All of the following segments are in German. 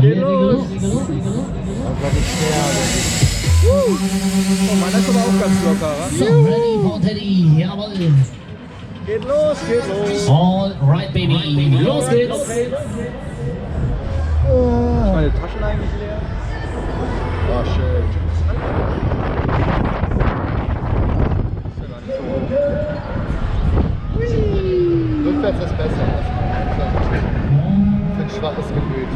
Geht los! Oh Gott, ich sterbe. Oh, meiner ist aber auch ganz locker, wa? So, ready for Teddy, jawohl. Geht los, geht los. All right, baby. Los geht's. Ist meine Taschen eigentlich leer? Oh, schön. Rückwärts ist besser. Für ein schwaches Gemüt.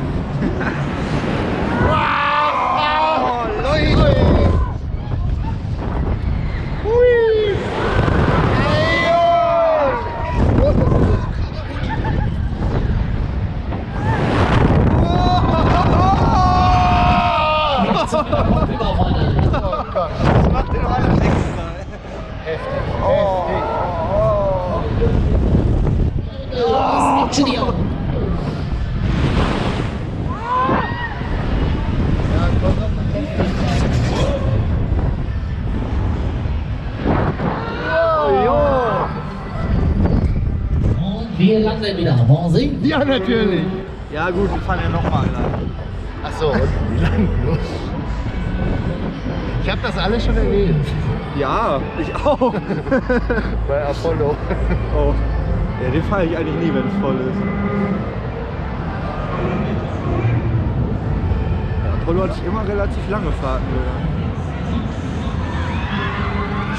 Wow, Leute! Hui! Oh Gott, das macht den alles extra. Heftig, heftig. Studio. Ja, kommt noch ein Und wir landen wieder. Wollen Sie? Ja, natürlich. Ja gut, wir fahren ja nochmal rein. Achso, wie lang? Ich habe das alles schon erlebt. Ja, ich auch. Bei Apollo. Oh. Ja, den fahre ich eigentlich nie, wenn es voll ist. Ja, Apollo hatte ich immer relativ lange Fahrten. Oder?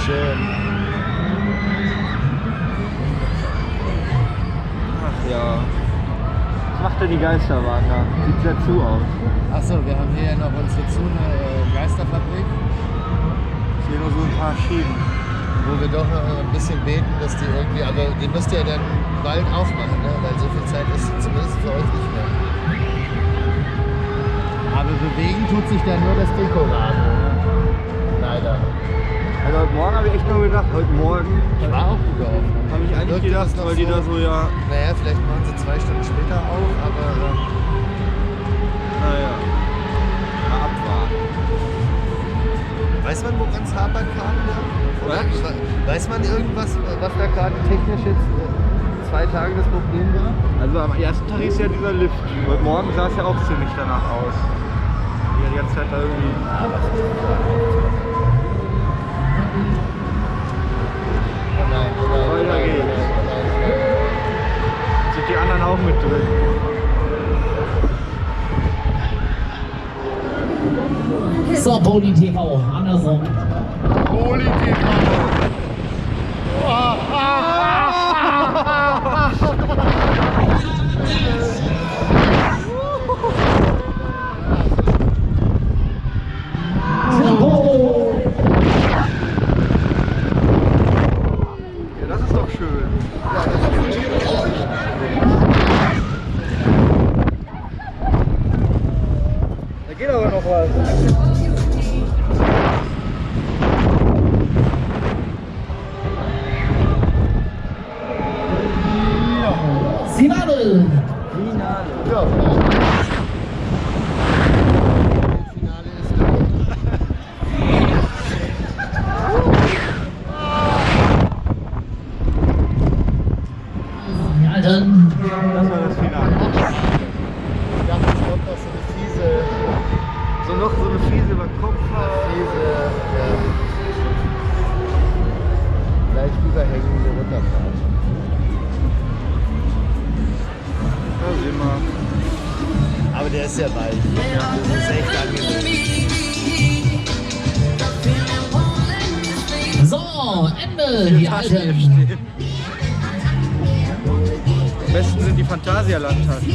Schön. Ach ja. Was macht denn die Geisterbahn da? Sieht sehr zu aus. Achso, wir haben hier noch unsere Zune Geisterfabrik. Hier nur so ein paar Schienen. Wo wir doch noch ein bisschen beten, dass die irgendwie, aber die müsst ihr dann bald aufmachen, ne? Weil so viel Zeit ist zumindest für euch nicht mehr. Aber bewegen tut sich da nur das Dekorad. Leider. Also heute Morgen habe ich echt nur gedacht, heute Morgen. Ich war auch gut auf. Habe ich eigentlich gedacht, weil die da so, ja. Naja, vielleicht machen sie 2 Stunden später auf, aber. Naja. Mal abwarten. Weiß man, woran es hapert gerade? Weiß man irgendwas, was da gerade technisch jetzt 2 Tage das Problem war? Also am ersten Tag ist ja dieser Lift. Heute Morgen sah es ja auch ziemlich danach aus. Die ganze Zeit da irgendwie. Ja, was ist das? Nein, weiter geht's. Sind die anderen auch mit drin? So, Poli TV, andersrum. Poli TV! Ja, das ist doch schön. Da geht aber noch was. Finale! Finale. Ja. Finale ist da. Die Alten. Das war das Finale. Ich dachte, es kommt noch so eine fiese. So noch so eine fiese über Kopf. Fiese, ja. Leicht überhängende Runterfahrt. Immer. Aber der ist ja bald. Ja. Das ist echt angenehm. So, Ende, die Alten. Am besten sind die Phantasialand-Taschen.